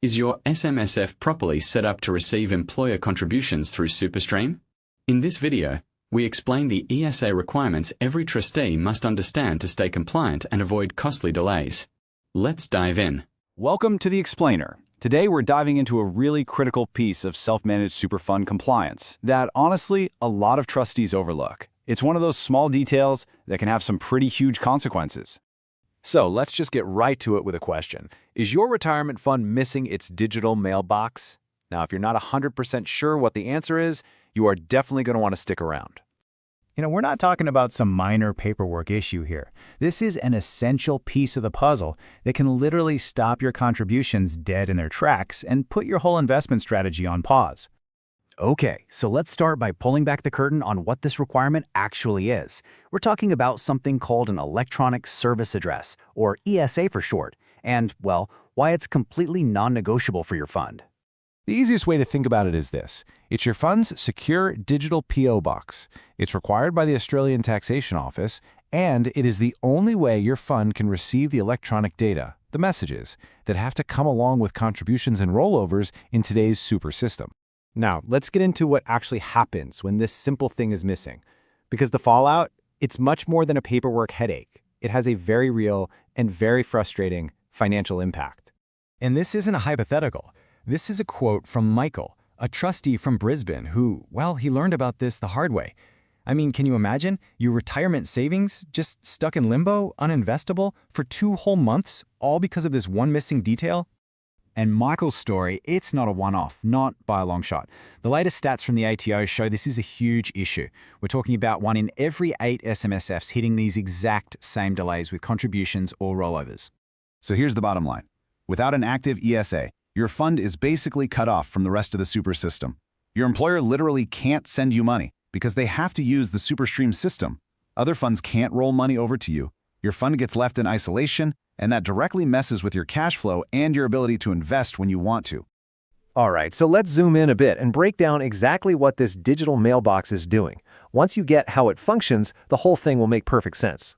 Is your SMSF properly set up to receive employer contributions through SuperStream? In this video, we explain the ESA requirements every trustee must understand to stay compliant and avoid costly delays. Let's dive in. Welcome to The Explainer. Today we're diving into a really critical piece of self-managed super fund compliance that, honestly, a lot of trustees overlook. It's one of those small details that can have some pretty huge consequences. So let's just get right to it with a question. Is your retirement fund missing its digital mailbox? Now, if you're not 100% sure what the answer is, you are definitely going to want to stick around. We're not talking about some minor paperwork issue here. This is an essential piece of the puzzle that can literally stop your contributions dead in their tracks and put your whole investment strategy on pause. Okay, so let's start by pulling back the curtain on what this requirement actually is. We're talking about something called an electronic service address, or ESA for short, and, well, why it's completely non-negotiable for your fund. The easiest way to think about it is this. It's your fund's secure digital P.O. box. It's required by the Australian Taxation Office, and it is the only way your fund can receive the electronic data, the messages, that have to come along with contributions and rollovers in today's super system. Now, let's get into what actually happens when this simple thing is missing. Because the fallout, it's much more than a paperwork headache. It has a very real and very frustrating financial impact. And this isn't a hypothetical. This is a quote from Michael, a trustee from Brisbane who, well, he learned about this the hard way. I mean, can you imagine your retirement savings just stuck in limbo, uninvestable, for 2 whole months, all because of this one missing detail? And Michael's story, it's not a one-off, not by a long shot. The latest stats from the ATO show this is a huge issue. We're talking about 1 in every 8 SMSFs hitting these exact same delays with contributions or rollovers. So here's the bottom line. Without an active ESA, your fund is basically cut off from the rest of the super system. Your employer literally can't send you money because they have to use the SuperStream system. Other funds can't roll money over to you. Your fund gets left in isolation, and that directly messes with your cash flow and your ability to invest when you want to. All right, so let's zoom in a bit and break down exactly what this digital mailbox is doing. Once you get how it functions, the whole thing will make perfect sense.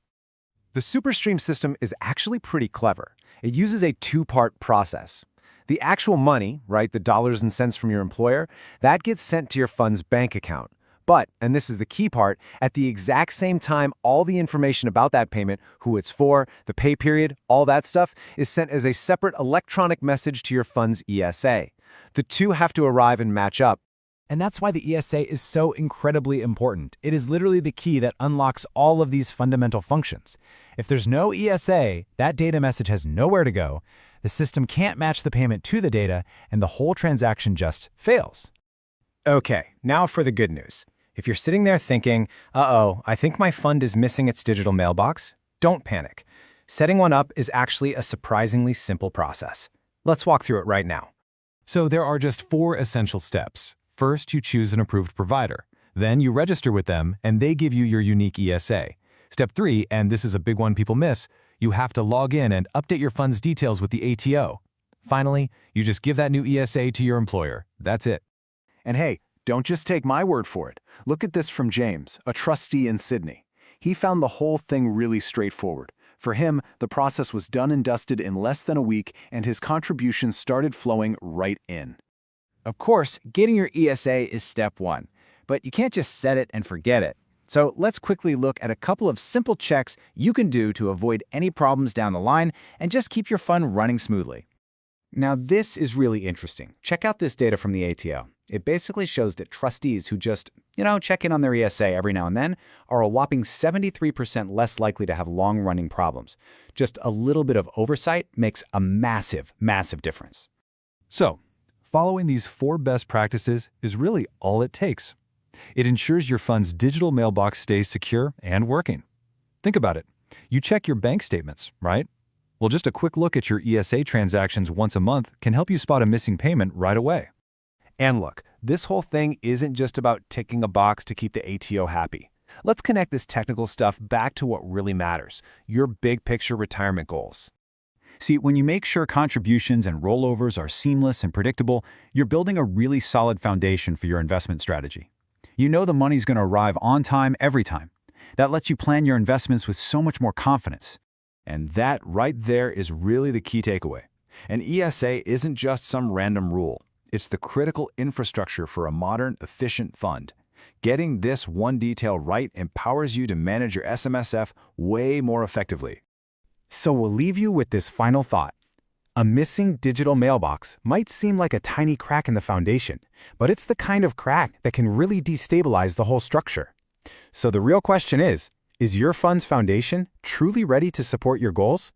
The SuperStream system is actually pretty clever. It uses a 2-part process. The actual money, right, the dollars and cents from your employer, that gets sent to your fund's bank account. But, and this is the key part, at the exact same time, all the information about that payment, who it's for, the pay period, all that stuff, is sent as a separate electronic message to your fund's ESA. The two have to arrive and match up. And that's why the ESA is so incredibly important. It is literally the key that unlocks all of these fundamental functions. If there's no ESA, that data message has nowhere to go, the system can't match the payment to the data, and the whole transaction just fails. Okay, now for the good news. If you're sitting there thinking, uh-oh, I think my fund is missing its digital mailbox, don't panic. Setting one up is actually a surprisingly simple process. Let's walk through it right now. So there are just 4 essential steps. First, you choose an approved provider. Then you register with them, and they give you your unique ESA. Step 3, and this is a big one people miss, you have to log in and update your fund's details with the ATO. Finally, you just give that new ESA to your employer. That's it. And hey, don't just take my word for it. Look at this from James, a trustee in Sydney. He found the whole thing really straightforward. For him, the process was done and dusted in less than a week, and his contributions started flowing right in. Of course, getting your ESA is step 1, but you can't just set it and forget it. So let's quickly look at a couple of simple checks you can do to avoid any problems down the line and just keep your fund running smoothly. Now, this is really interesting. Check out this data from the ATO. It basically shows that trustees who just, check in on their ESA every now and then are a whopping 73% less likely to have long-running problems. Just a little bit of oversight makes a massive, massive difference. So, following these 4 best practices is really all it takes. It ensures your fund's digital mailbox stays secure and working. Think about it. You check your bank statements, right? Well, just a quick look at your ESA transactions once a month can help you spot a missing payment right away. And look, this whole thing isn't just about ticking a box to keep the ATO happy. Let's connect this technical stuff back to what really matters, your big picture retirement goals. See, when you make sure contributions and rollovers are seamless and predictable, you're building a really solid foundation for your investment strategy. You know the money's going to arrive on time every time. That lets you plan your investments with so much more confidence. And that right there is really the key takeaway. An ESA isn't just some random rule. It's the critical infrastructure for a modern, efficient fund. Getting this one detail right empowers you to manage your SMSF way more effectively. So we'll leave you with this final thought. A missing digital mailbox might seem like a tiny crack in the foundation, but it's the kind of crack that can really destabilize the whole structure. So the real question is your fund's foundation truly ready to support your goals?